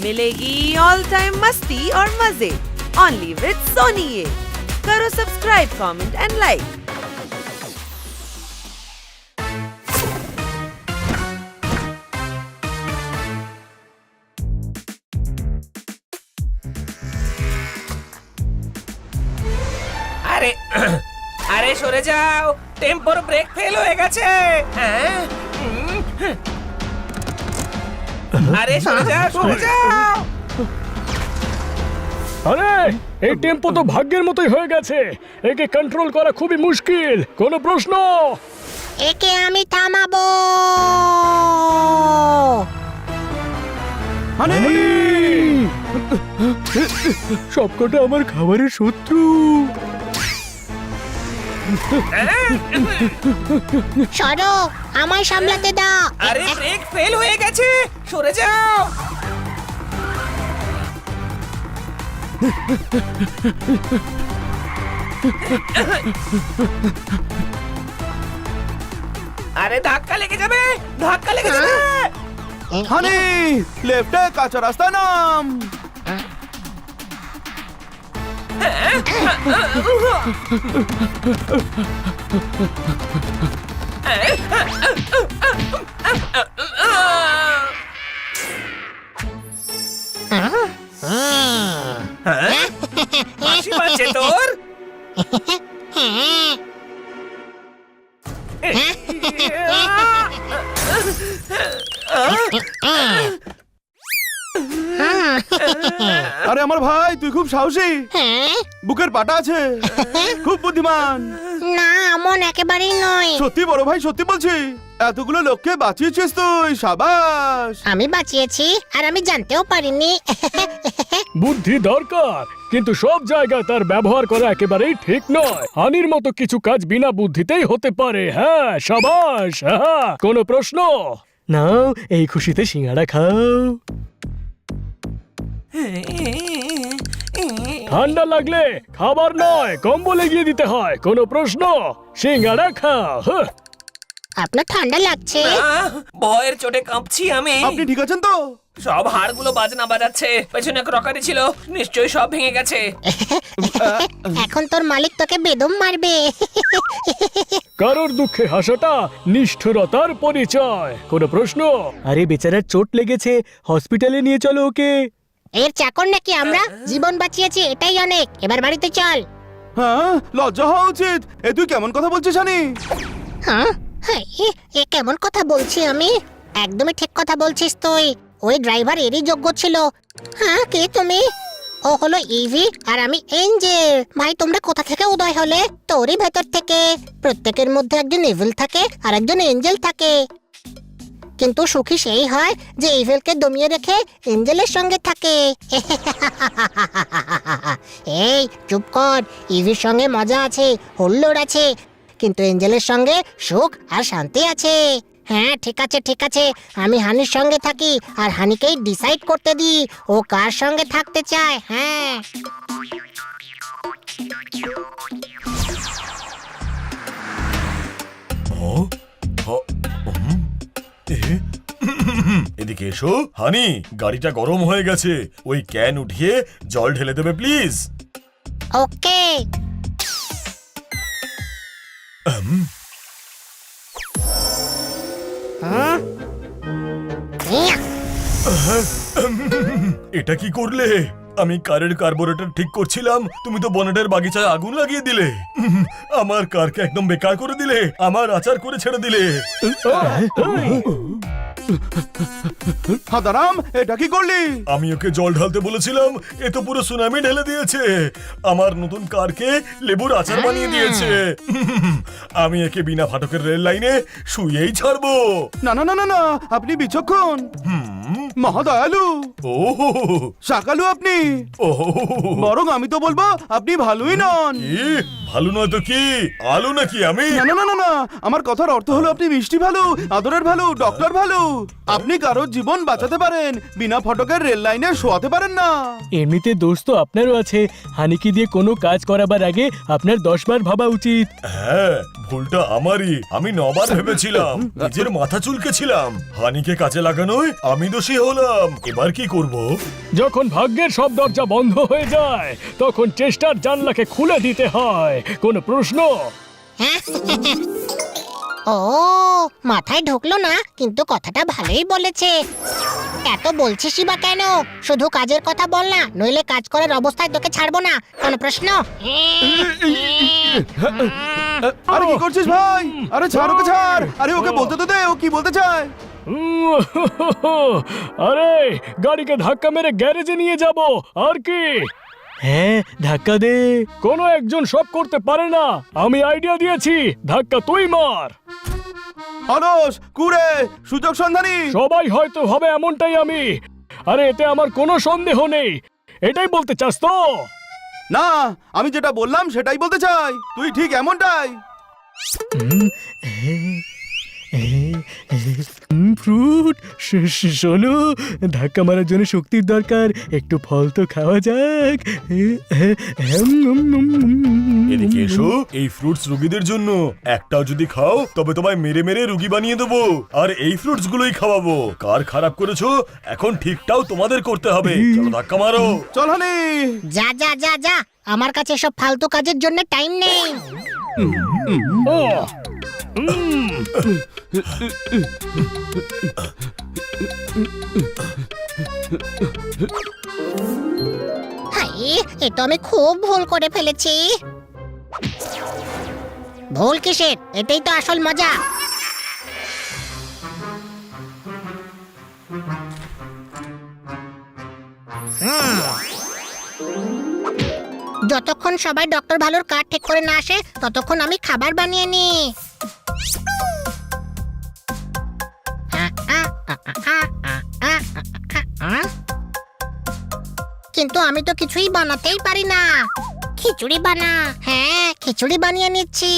मिलेगी all time मस्ती और मजे ओनली विद सोनी ये। करो सब्सक्राइब, कमेंट एंड लाइक। আরে আরে সরে যাও, টেম্পোর ব্রেক ফেল হয়ে গেছে। হ্যাঁ? আরে সরে যাও, সরে যাও। আরে এই টেম্পো তো ভাগ্যের মতোই হয়ে গেছে, একে কন্ট্রোল করা খুবই মুশকিল। কোনো প্রশ্ন? একে আমি থামাবো। সবকটা আমার খাবারের শত্রু। সরো, আমায় সামলাতে দাও। আরে ব্রেক ফেল হয়ে গেছে, সরে যাও। আরে ধাক্কা লেগে যাবে, ধাক্কা লেগে যাবে। হানি, লেফটে কাঁচা রাস্তা নাম। হাসি পাচ্ছে তোর? আরে আমার ভাই, তুই খুব সাহসী, হ্যাঁ? বুকের পাটা আছে, খুব বুদ্ধিমান। না, এমন একেবারেই নয়। সত্যি বড় ভাই, সত্যি বলছি, এতগুলো লোককে বাঁচিয়েছিস তুই, সাবাস। আমি বাঁচিয়েছি, আর আমি জানতেও পারিনি। বুদ্ধি দরকার, কিন্তু সব জায়গায় তার ব্যবহার করা একেবারেই ঠিক নয়। হানির মতো কিছু কাজ বিনা বুদ্ধিতেই হতে পারে। হ্যাঁ, সাবাস। হ্যাঁ, কোনো প্রশ্ন? নাও, এই খুশিতে সিঙ্গাড়া খাও। ঠান্ডা লাগলে খাবার নয়, কম্বল এগিয়ে দিতে হয়। কোনো প্রশ্ন? সিঙ্গাড়া খাও। হ্যাঁ। আপনার ঠান্ডা লাগছে? ভয়ের চোটে কাঁপছি আমি। আপনি ঠিক আছেন তো? সব হাড়গুলো বাজনা বাজাচ্ছে, পেছনে ক্রকারি ছিল, নিশ্চয়ই সব ভেঙে গেছে। এখন তোর মালিক তোকে বেদম মারবে। কারোর দুঃখে হাসাটা নিষ্ঠুরতার পরিচয়। কোনো প্রশ্ন? আরে বেচারার চোট লেগেছে, হসপিটালে নিয়ে চলো ওকে। এর চাকর নাকি আমরা? জীবন বাঁচিয়েছি, এটাই অনেক। এবার বাড়িতে চল। হ্যাঁ, লজ্জা হওয়া উচিত। এ তুই কেমন কথা বলছিস হানি? হ্যাঁ? হ্যাঁ, এ কেমন কথা বলছি আমি? একদমই ঠিক কথা বলছিস তুই। ওই ড্রাইভার এরই যোগ্য ছিল। হ্যাঁ, কে তুমি? ও হলো ইভি, আর আমি এঞ্জেল। ভাই, তোমরা কোথা থেকে উদয় হলে? তোরই ভেতর থেকে। প্রত্যেকের মধ্যে একজন ইভিল থাকে আর একজন এঞ্জেল থাকে, কিন্তু সুখী সেই হয় যে ইভিলকে দমিয়ে রেখে এঞ্জেলের সঙ্গে থাকে। এই চুপ কর, ইভির সঙ্গে মজা আছে, হুল্লোড় আছে, কিন্তু এঞ্জেলের সঙ্গে সুখ আর শান্তি আছে। হ্যাঁ, ঠিক আছে, ঠিক আছে। আমি হানির সঙ্গে থাকি, আর হানিকেই ডিসাইড করতে দিই ও কার সঙ্গে থাকতে চায়। হ্যাঁ। এদিকে এসো হানি, গাড়িটা গরম হয়ে গেছে, ওই ক্যান উঠিয়ে জল ঢেলে দেবে প্লিজ। ওকে। এটা কি করলে? আমি কারের কার্বোরেটর ঠিক করছিলাম, তুমি তো বনেটের বাগিচায় আগুন লাগিয়ে দিলে। আমার কারকে একদম বেকার করে দিলে, আমার আচার করে ছেড়ে দিলে। হাদারাম, এটা কি করলি? আমি ওকে জল ঢালতে বলেছিলাম, এ তো পুরো সুনামি ঢেলে দিয়েছে। আমার নতুন কারকে লেবুর আচার বানিয়ে দিয়েছে। আমি একে বিনা ফাটকের রেল লাইনে শুয়েই ছাড়বো। না না না না না, আপনি বিচক্ষণ, মহাদয়ালু, ও শাকালু আপনি। ও বরং আমি তো বলবো আপনি ভালোই নন। ভালো নয় তো কি, আলু নাকি আমি? না না না না না, আমার কথার অর্থ হলো আপনি মিষ্টি ভালো, আদরের ভালো, ডক্টর ভালো। আপনি কারোর জীবন বাঁচাতে পারেন, বিনা ফটকের রেল লাইনে শোয়াতে পারেন না। এমনিতে দোষ তো আপনারও আছে। হানিকে দিয়ে কোনো কাজ করাবার আগে আপনার 10 বার ভাবা উচিত। হ্যাঁ, ভুলটা আমারই। আমি 9 বার ভেবেছিলাম, নিজের মাথা চুলকেছিলাম। হানিকে কাজে লাগানোয় আমি দোষী হলাম। এবার কি করব? যখন ভাগ্যের সব দরজা বন্ধ হয়ে যায় তখন চেষ্টার জানলাকে খুলে দিতে হয়। কোনো প্রশ্ন? ও মাথায় ঢুকলো না, কিন্তু কথাটা ভালোই বলেছে। এত বলছিসই বা কেন? শুধু কাজের কথা বল না, নইলে কাজ করার অবস্থায় তোকে ছাড়বো না। কোনো প্রশ্ন? আরে কি করছিস ভাই? আরে ছাড় ওকে, ছাড়। আরে ওকে বলতে তো দে, ও কি বলতে চায়। আরে গাড়িকে ধাক্কা মেরে গ্যারেজে নিয়ে যাব আর কি। হ্যাঁ, ধাক্কা দে। কোনো একজন সব করতে পারে না। আমি আইডিয়া দিয়েছি, ধাক্কা তুই মার। অলস, কুড়ে, সুযোগ সন্ধানী। সবাই হয়তো হবে এমনটাই আমি। আরে এতে আমার কোনো সন্দেহ নেই। এটাই বলতে চাস তো? না, আমি যেটা বললাম সেটাই বলতে চাই। তুই ঠিক এমনটাই। ফ্রুট, শোনো, ধাক্কা মারার জন্য শক্তির দরকার। একটু ফল তো খাওয়া যাক। এদিকে এসো, এই ফ্রুটস রোগীদের জন্য। একটাও যদি খাও তবে তোমায় মেরে মেরে রোগী বানিয়ে দেবো। আর এই ফ্রুটস গুলোই খাওয়াবো। কার খারাপ করেছো, এখন ঠিকটাও তোমাদের করতে হবে। চলো ধাক্কা মারো। চল হানি। যা যা যা যা, আমার কাছে সব ফালতু কাজের জন্য টাইম নেই। হাই, এ তো আমি খুব ভুল করে ফেলেছি। ভুল কিসের? এটাই তো আসল মজা। যতক্ষণ সবাই ডক্টর ভালোর কার্ড ঠিক করে না আসে ততক্ষণ আমি খাবার বানিয়ে নি। কিন্তু আমি তো কিছুই বানাতেই পারি না। খিচুড়ি বানা। হ্যাঁ, খিচুড়ি বানিয়ে নিচ্ছি।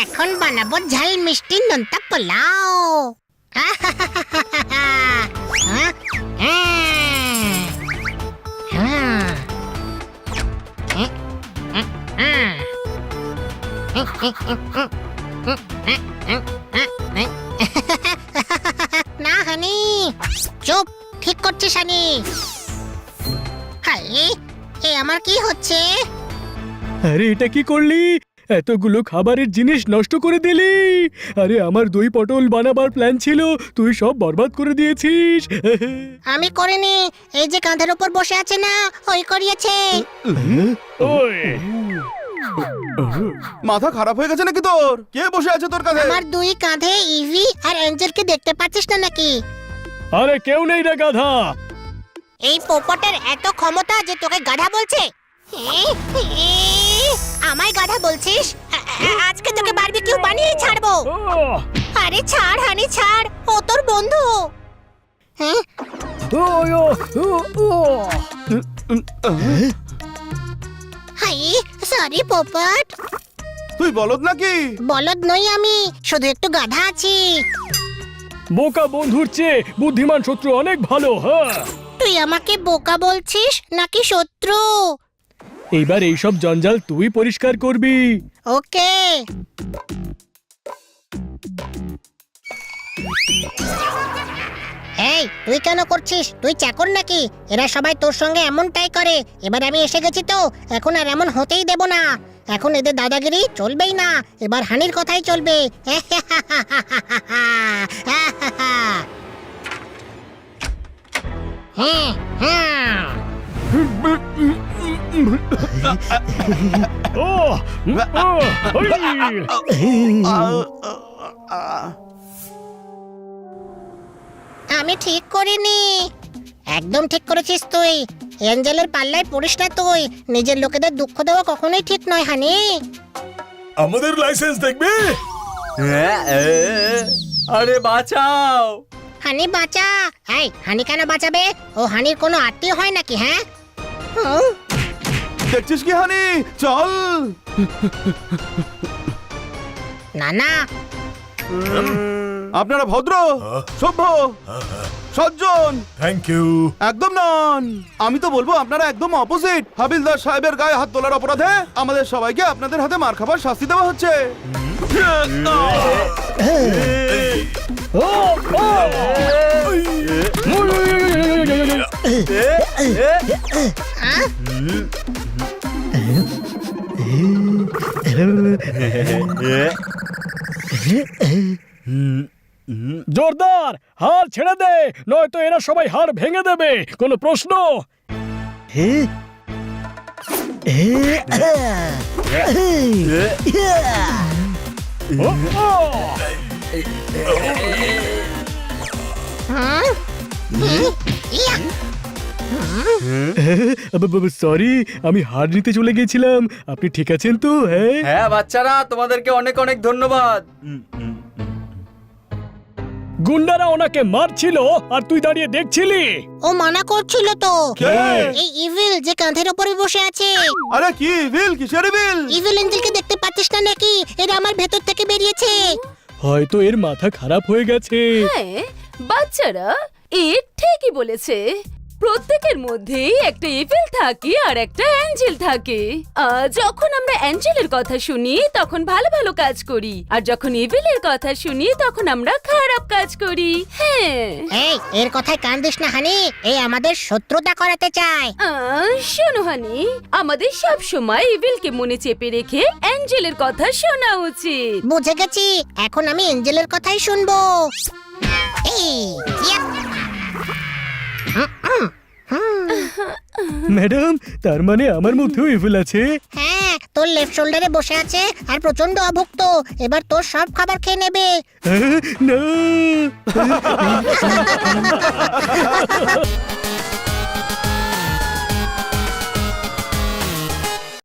এখন বানাবো ঝাল মিষ্টি নোনতা পোলাও। না হানি, চুপ। ঠিক করছিস হানি? হাই, এ আমার কি হচ্ছে? আরে এটা কি করলি? এতগুলো খাবারের জিনিস নষ্ট করে দিলি। আরে আমার দই পটল বানাবার প্ল্যান ছিল, তুই সব বরবাদ করে দিয়েছিস। আমি করিনি, এই যে কাঁধের উপর বসে আছে না, ওই করিয়েছে। ওই মাথা খারাপ হয়ে গেছে নাকি তোর? কে বসে আছে তোর কাছে? আমার দুই কাঁধে ইভি আর এঞ্জেলকে দেখতে পাচ্ছিস না নাকি? আরে কেউ নেই রে গাধা। এই পোপটের এত ক্ষমতা যে তোকে গাধা বলছে? আমায় গাধা বলছিস? আজকে তোকে বারবিকিউ বানিয়ে ছাড়বো। আরে ছাড় হানি, ছাড়। ও তোর বন্ধু। হ্যাঁ, হাই, সরি পোপট। তুই বলদ নাকি? বলদ নই আমি, শুধু একটু গাধা আছি। বোকা বন্ধুর চেয়ে বুদ্ধিমান শত্রু অনেক ভালো। হ্যাঁ, তুই আমাকে বোকা বলছিস নাকি শত্রু? এইবার এইসব জঞ্জাল তুই পরিষ্কার করবি। ওকে। এই, তুই কেন করছিস? তুই চাকর নাকি? এরা সবাই তোর সঙ্গে এমনটাই করে। এবার আমি এসে গেছি তো, এখন আর এমন হতেই দেব না। এখন এদের দাদাগিরি চলবেই না, এবার হানির কথাই চলবে। হ্যাঁ হ্যাঁ। আমি ঠিক করিনি। একদম ঠিক করেছিস তুই। এঞ্জেলের পাল্লায় পড়িস না তুই। নিজের লোকেদের দুঃখ দেওয়া কখনোই ঠিক নয় হানি। আমাদের লাইসেন্স দেখবে? আরে বাঁচাও! হানি বাঁচা। এই হানি কেন বাঁচাবে? ও হানির কোনো আত্মীয় হয় নাকি? হ্যাঁ হুম? দেখছিস কি হানি, চল। না না, আপনারা ভদ্র, সভ্য, সজ্জন থ্যাংক ইউ। একদম নন। আমি তো বলবো আপনারা একদম অপোজিট। হাবিলদার সাহেবের গায়ে হাত তোলার অপরাধে আমাদের সবাইকে আপনাদের হাতে মার খাবার শাস্তি দেওয়া হচ্ছে। ও, ও! জোরদার হার ছেড়ে দে, নয়তো এরা সবাই হার ভেঙে দেবে। কোনো প্রশ্ন? ও, ও! ইয়া! সরি, আমি হার নিতে চলে গেছিলাম। আপনি ঠিক আছেন তো? হ্যাঁ, হ্যাঁ বাচ্চারা, তোমাদেরকে অনেক অনেক ধন্যবাদ। গুন্ডারা ওনাকে মারছিল আর তুই দাঁড়িয়ে দেখছিলি। ও মানা করছিল তো। কে? এই ইভিল যে কাঁধের উপরে বসে আছে। আরে কি বিল, কিসের বিল? ইভিল এঞ্জেলকে দেখতে পাচ্ছিস না নাকি? এরা আমার ভেতর থেকে বেরিয়েছে। হয়তো এর মাথা খারাপ হয়ে গেছে। হ্যাঁ বাচ্চারা, এ ঠিকই বলেছে। প্রত্যেকের মধ্যেই একটা ইভিল থাকে আর একটা অ্যাঞ্জেল থাকে। যখন আমরা অ্যাঞ্জেলের কথা শুনি তখন ভালো ভালো কাজ করি, আর যখন ইভিলের কথা শুনি তখন আমরা খারাপ কাজ করি। হ্যাঁ, এই এর কথায় কান দিস না হানি, এই আমাদের শত্রুতা করাতে চায়। শোনো হানি, আমাদের সব সময় ইভিলকে মনে চেপে রেখে অ্যাঞ্জেলের কথা শোনা উচিত। বুঝে গেছি, এখন আমি এঞ্জেলের কথাই শুনবো। এই ইয়া! ম্যাডাম, তার মানে আমার মধ্যেও ইভিল আছে? হ্যাঁ, তোর লেফট শোল্ডারে বসে আছে আর প্রচন্ড অভুক্ত। এবার তোর সব খাবার খেয়ে নেবে। না